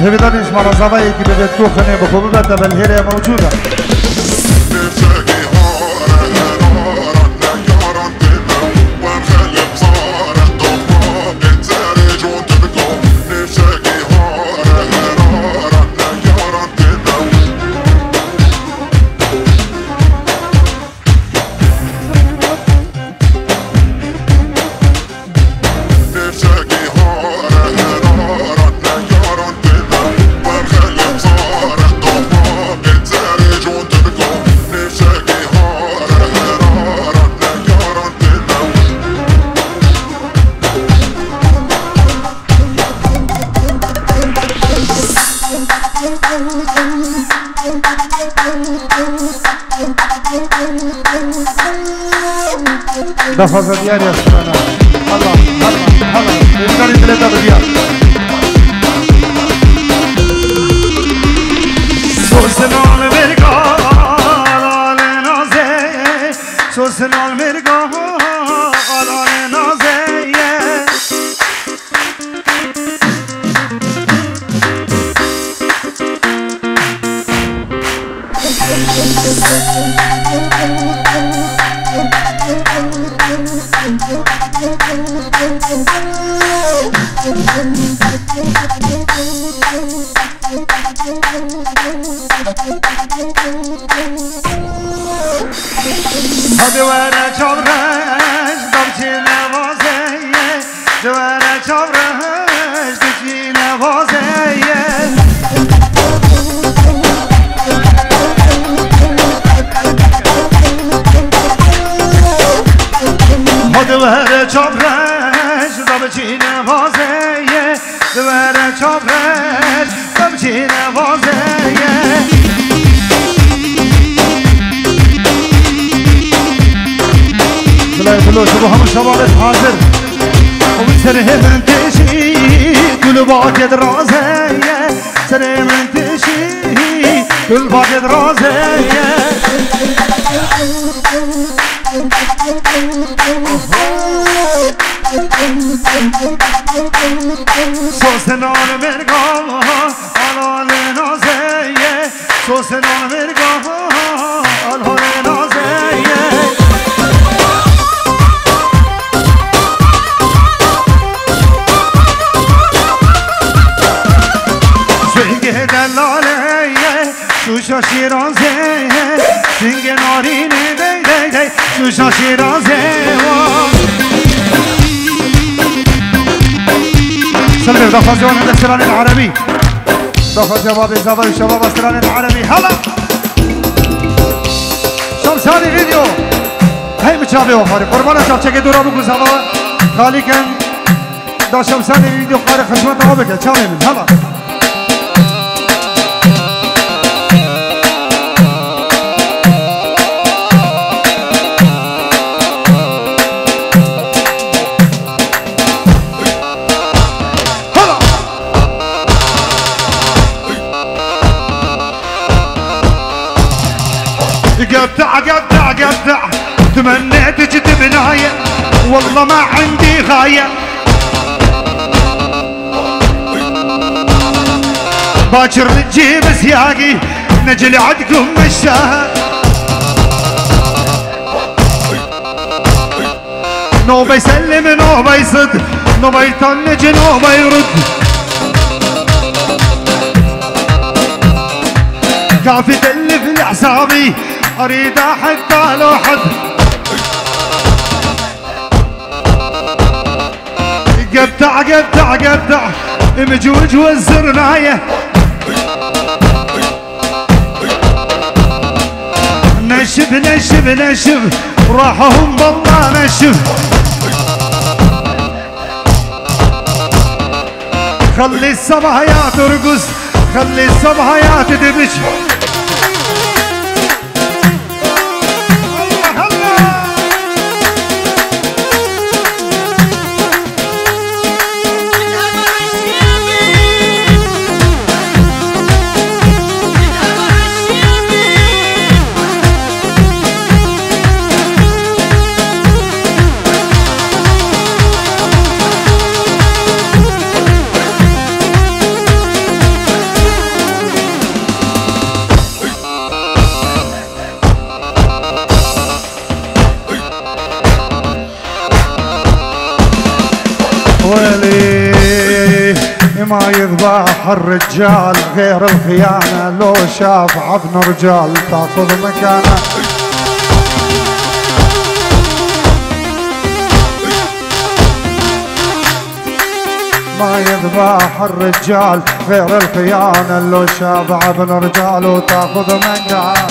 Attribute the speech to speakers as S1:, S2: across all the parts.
S1: هبدان اسمع رزاوي كي بدتكو خني بخوبة بالهيرة موجودة دفع ديار يا سلام الله الله الله يشتري 3 ريال سوسنال مرقال على نازي سوسنال مرقال على نازي دوارة چاورش دمچی نوازه دوارة چاورش دمچی نوازه دوارة چاورش دمچی نوازه دوارة چاورش دمچی نوازه فلوس ابوها من شوارع حاضر ومن سره من تشي كل باقي درازية سره من تشي كل باقي درازية سوسنان مرقا على نازية سوسنان مرقا على نازية دلالة شوشا شيرازي سنگ ناريني دي دي دي شوشا شيرازي سلم دفع زوان عند السران العربي دفع جواب زبر شباب السران العربي هلا شمساني فيديو هاي متشابه وفاري قربانا شاب چكي دورا بكو زبا خالي كان دا شمساني فيديو قاري خشمت آبك چامي من هلا قطع تمنيت جد بناية والله ما عندي غاية باكر نجيب سياقي نجل عدكم الشهر نوبة يسلم نوبة يصد نوبة يطنج نوبة يرد كافي تلف لحسابي اريد حتى لو حد قطع مجوج والزرناية نشف راحهم بالله نشف خلي الصبايا ترقص خلي الصبايا تدبش ما يذبح الرجال غير الخيانة، لو شاف عظم رجال تاخذ مكانه. ما يذبح الرجال غير الخيانة، لو شاف عظم رجال وتاخذ مكانه.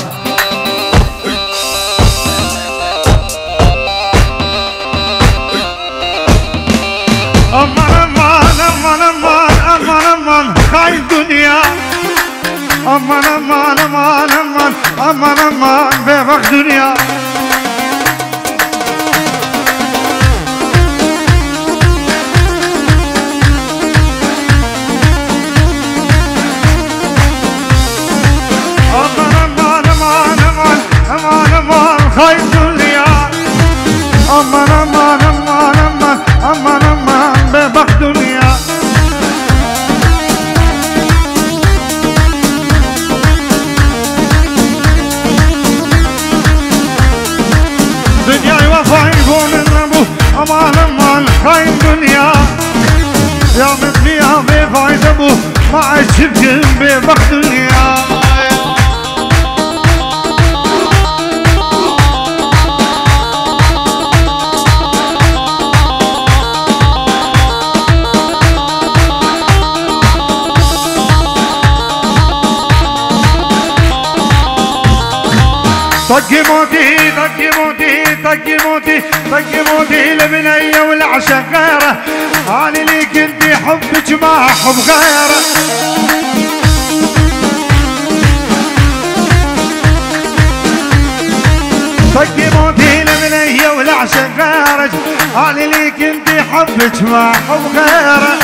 S1: أمان أمان أمان أمان أمان أمان خاين دنيا، أمان أمان أمان أمان أمان أمان بيبخ دنيا. أمان أمان أمان أمان أمان أمان خاين دنيا، أمان أمان أمان أمان أمان أمان بيبخ دنيا. دنيا وفا يكون الربو، أمان أمان خاين دنيا. يا مثلي يا بفايد أبو ما عشبكم بيبخ دنيا. طقي موتي طقي موتي طقي موتي طقي موتي لبنية والعشق غيره، أنا اللي كنت حبك ما حب غيره. طقي موتي لبنية والعشق غيره، أنا اللي كنت حبك ما حب غيره.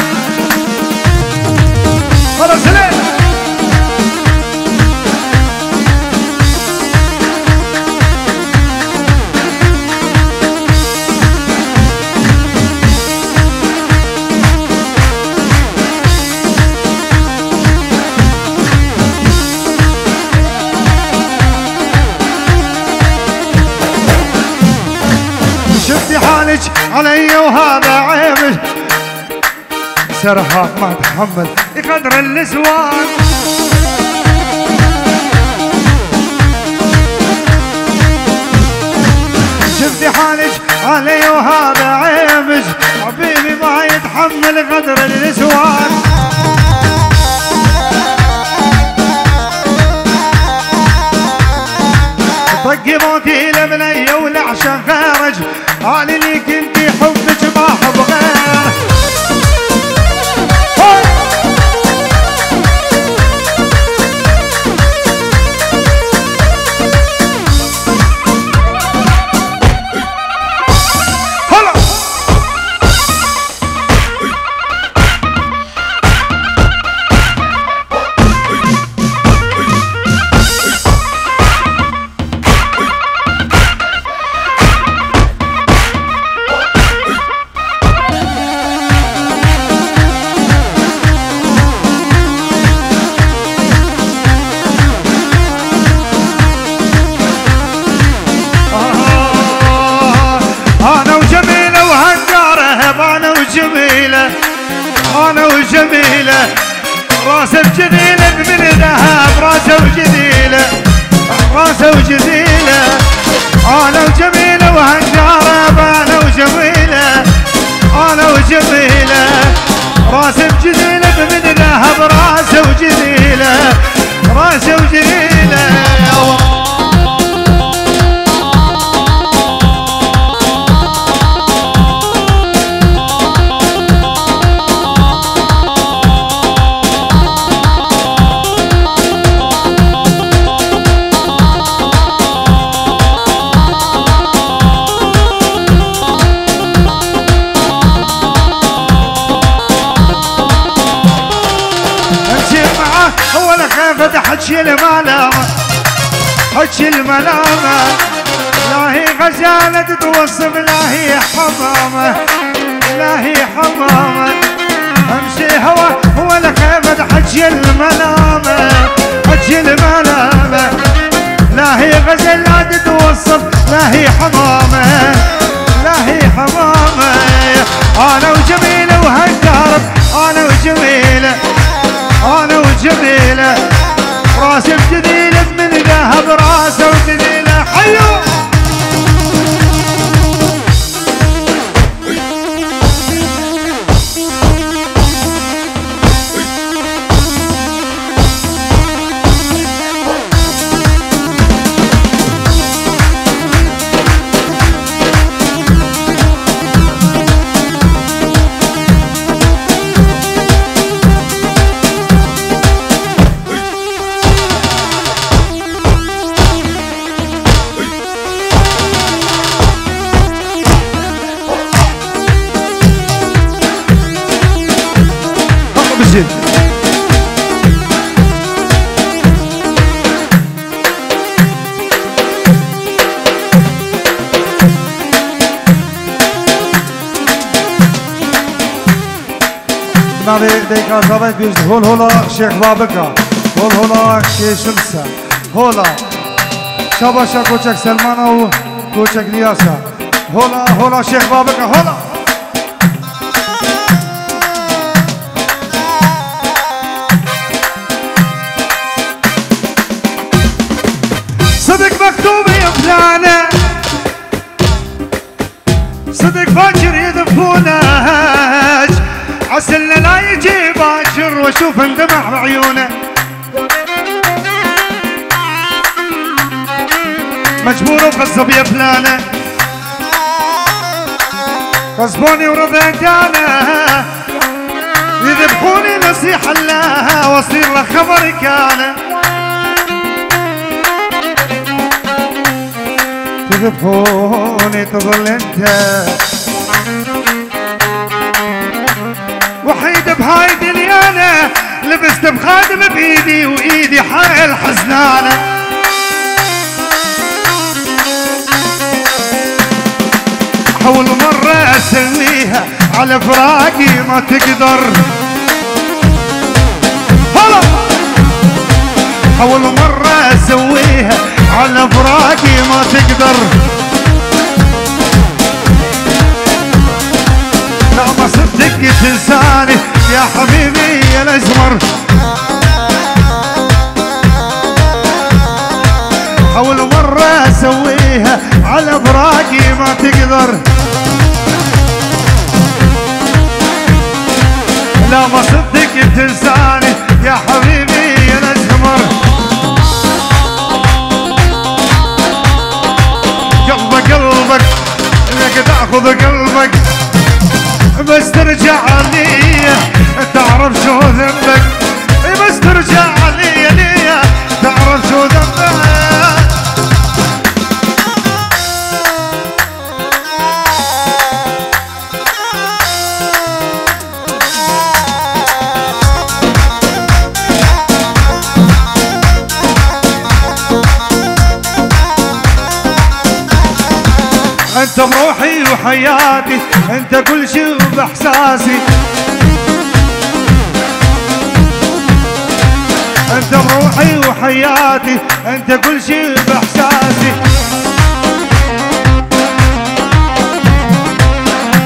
S1: خلاص ليه علي وهذا عيبك، سرحك ما تحمل يقدر النسوان. شفتي حالك علي وهذا عيبك، حبيبي ما يتحمل قدر النسوان. طقي موتي لبنية والعشق خارج، أنا اللي كنت حبك ما حب غيره. أنا وجميلة راسه بجديلة من ذهب، راسه وجديلة راسه وجديلة. أنا وجميلة وهالجارة، أنا وجميلة أنا وجميلة راسه بجديلة من ذهب، راسه وجديلة راسه وجديلة. حكي الملامة حكي الملامة، لا هي غزالة توصف، لا هي حمامة لا هي حمامة. امشي هوا هو الخيفة حكي الملامة حكي الملامة، لا هي غزالة توصف، لا هي حمامة لا هي حمامة. انا وجميلة وهالدرب، انا وجميلة وجديله راسي بجديله من ذهب راسه وجديله حيو نبي ديكا زابط بيجد هول هولا شيخ بابكا هول هولا شيخ شمسة هولا شاباشا كوچك سلمانا و كوچك لياسا هولا هولا شيخ بابكا هولا صدق مكتوب يفلانه صدق باكر يدفونه عسلنا لا يجي باكر واشوف اندمع بعيونه مجبور وقصب يفلانه غصبوني ورضيت انا يذبحوني نصيحه لها واصير له خبر كان تذبحوني تظل انت وحيد بهاي دنيانا لبست بخادم بايدي وايدي حايل حزنانه حول مرة اسويها على فراقي ما تقدر هلا حول مرة اسويها على فراقي ما تقدر لا ما صدق تنساني يا حبيبي يا الازمر حول مرة اسويها على فراقي ما تقدر لا ما صدق تنساني يا حبيبي يا الازمر قلبك انك تاخذ قلبك بس ترجع لي تعرف شو ذنبك بس ترجع لي تعرف شو ذنبك انت بروحي وحياتي انت كل شي باحساسي انت بروحي وحياتي انت كل شي باحساسي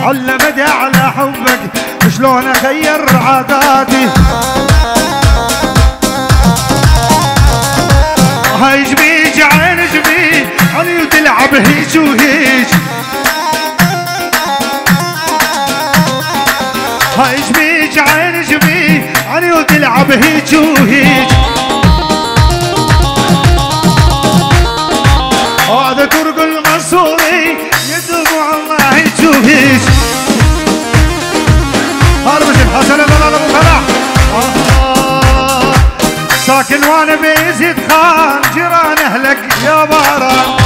S1: علمت على حبك شلون اغير عاداتي هاي جبيج عين جبيج علي وتلعب هيج وهيج هاي جبيج عين جبيج علي وتلعب هيج وهيج هذا ترق المنصوري يدمع الله هيج وهيج هذا مش الحسن لا ابو فلاح ساكن وانا بيزيد خان جيران اهلك يا باران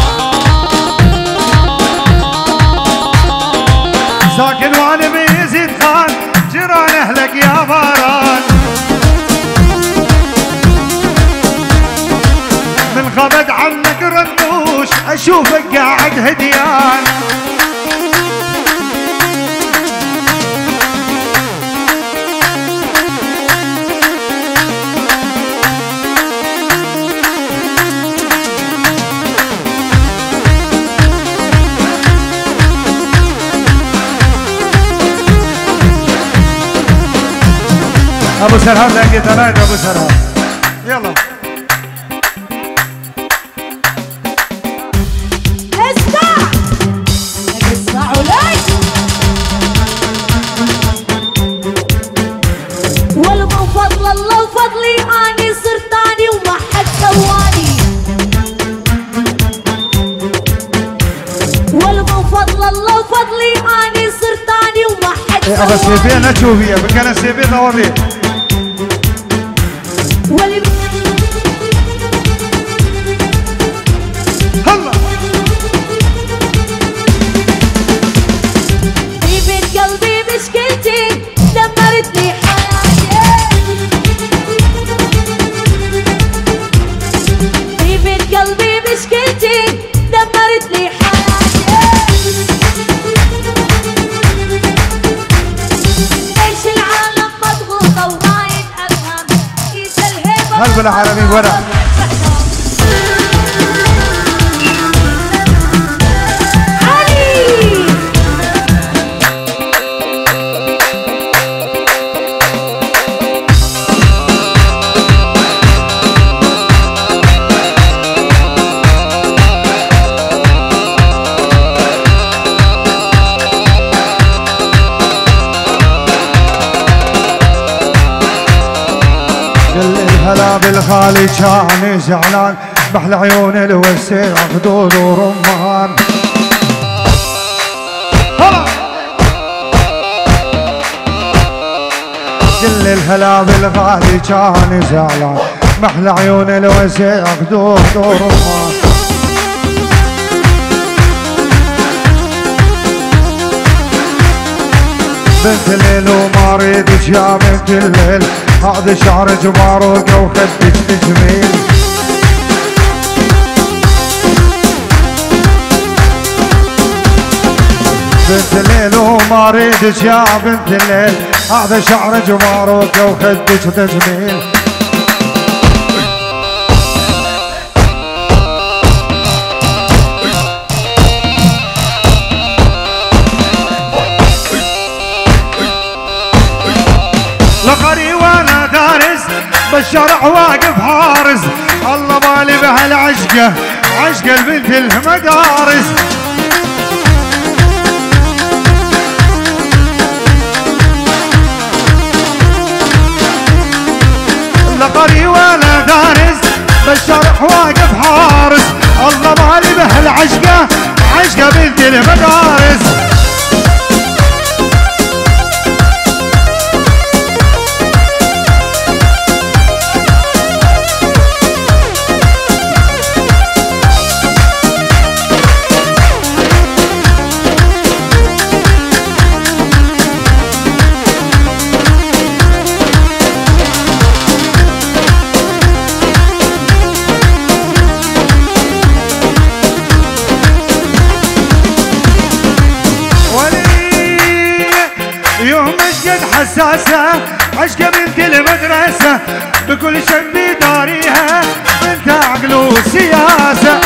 S1: ساكن وانا بيزيد خان جيران اهلك يا باران من خبد عنك ردوش اشوفك قاعد هديان ابو سرهاب لقيت رايد ابو سرهاب يلا
S2: اسمعوا لي والله فضل الله وفضلي اني صرت اني وما حد سواني والله فضل الله وفضلي اني صرت اني وما حد سواني.
S1: بس سيبينا تشوفيها بكنا سيبينا وريه هلا
S2: في بيت قلبي مشكلتي دمرتني حياتي في بيت قلبي مشكلتي دمرتني حياتي ليش العالم مضغوطة وما يتأفهم كيس الهيبة
S1: هل بالعالمين ورا هلا بالخالي كان زعلان بحل عيون الوسيع خدود ورمان هلا كل الهلا بالغالي كان زعلان محلى عيون الوسيع خدود ورمان بنت الليل وما اريدك يا بنت الليل هذا شعر جماروقه وخدك جميل بنت الليل وما اريدك يا بنت الليل هذا شعر جماروقه وخدك تجميل لقري وانا دارس بالشرع واقف حارس الله مالي بهالعشقه عشق البنت المدارس لقري وانا دارس بالشرع واقف حارس الله مالي بهالعشقه عشق بنت المدارس حساسة عشقة بنت المدرسة بكل شيء بيداريها بنت عقل وسياسة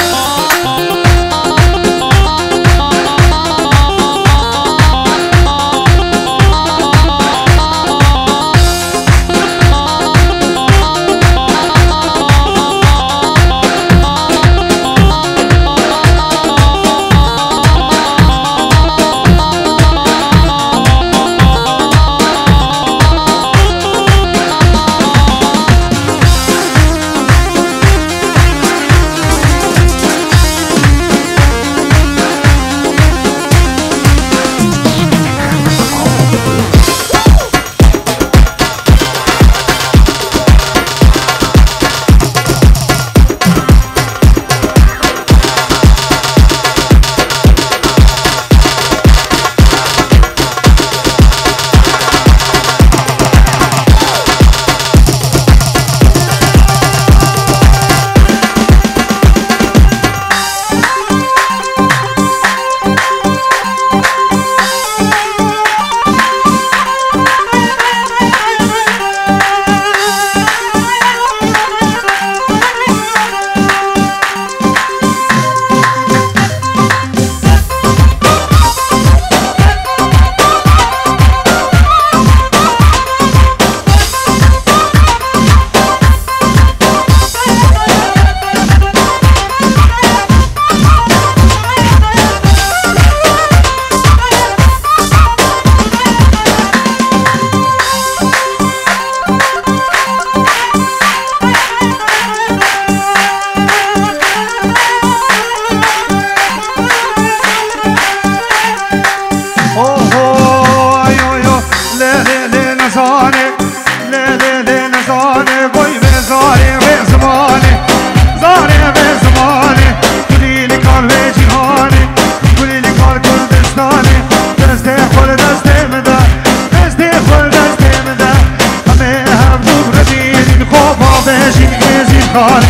S1: خان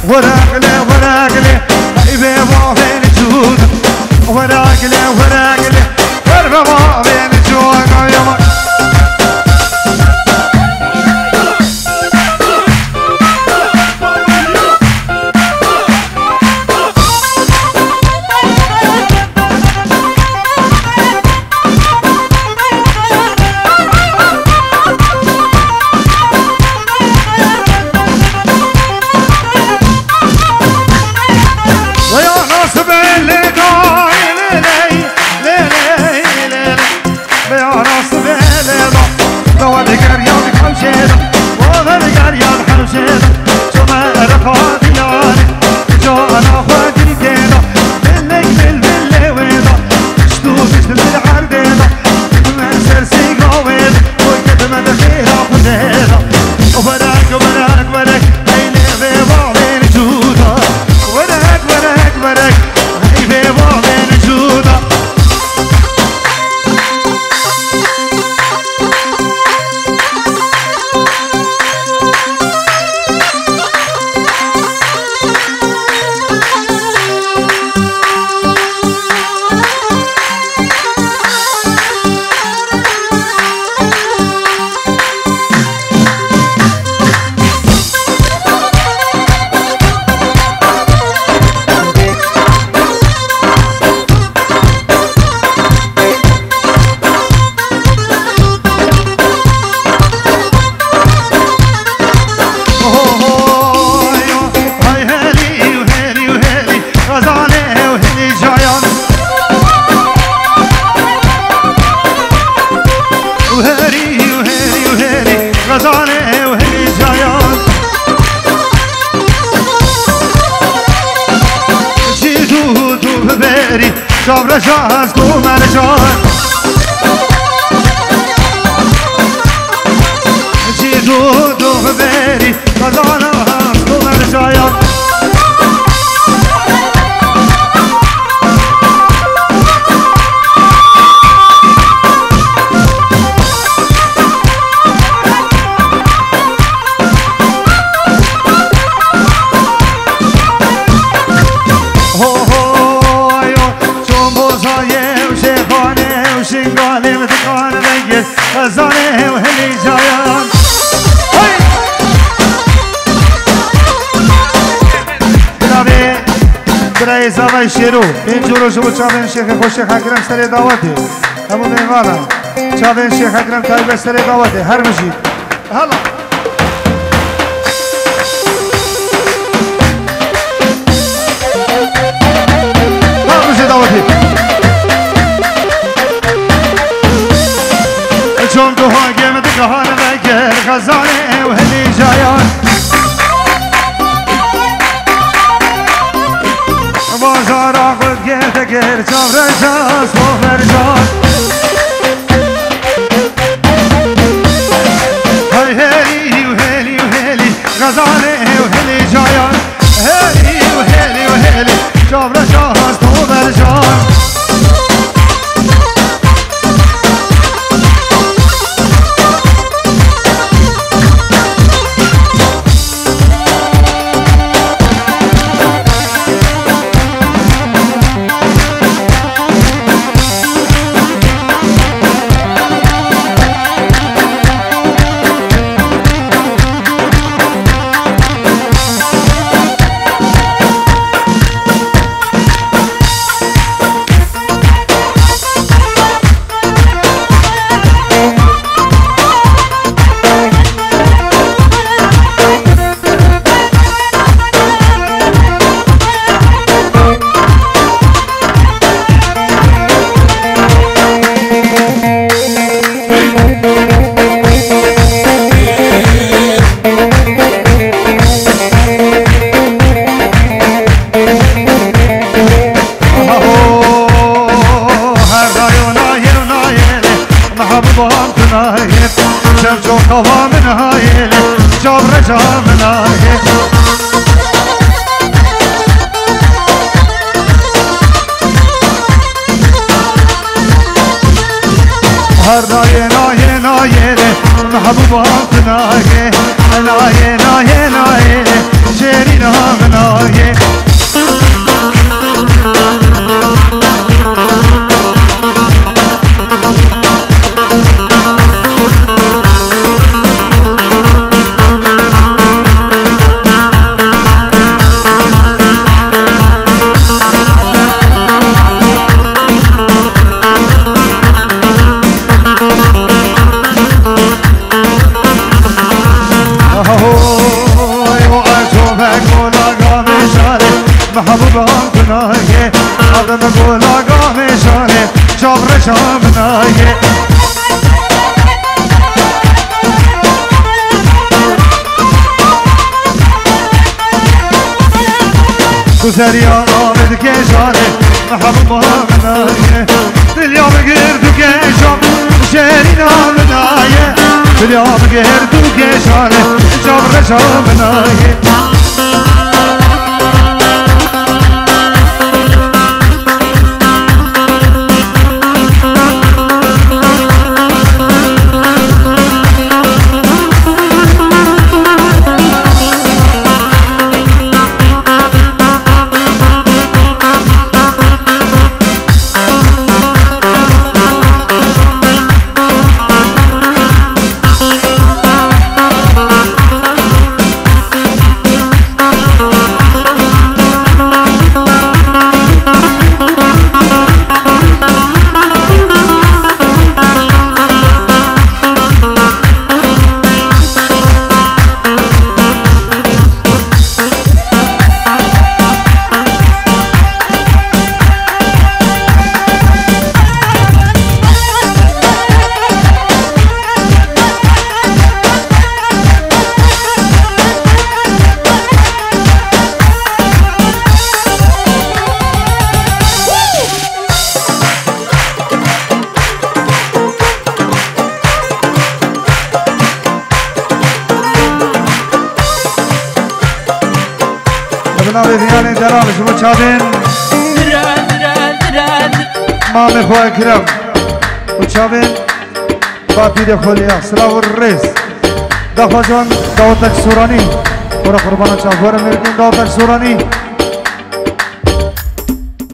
S1: ورقلي ورقلي غيبي بابين جود ورقلي ورقلي غيبي بابين جود شاب رجاز تو مرجان جيدو دو بيري خزانة تو مرجان خزانه وهلي جايان جنابي برای زاوی شیرو این جورو شو چاوین شیخ خوش شیخ اکرم سر دعوته همون میوانا چاوین شیخ اکرم تایب سر دعوته هر بشید هلا هر بشید دعوته چون تو ها گم دکان بگر خزانه و هلی جایان بازار آخود گرد گر چاو رجاز و مرجان هلی و هلی و هلی خزانه و هلی جایان هلی و هلی و هلی چاو رجاز و مرجان هر نایه نایه نایه محبوبات نایه نایه نایه نایه هوي وأشوفك ولاقى مشاري محبوبهم كناية عدم ولاقى مشاري جبر شامناية وسريع عابد كيشاري محبوبهم كناية اليوم قردو كيشام شيرينا مناية اليوم قردو كيشاري جبر شامناية جناب دیان جناب شما چابین مام خواه کرم و چابین با پید خولیا سلاو الرئیس دخوا جان داوتک سورانی برا قربان چاپور میرکن داوتک سورانی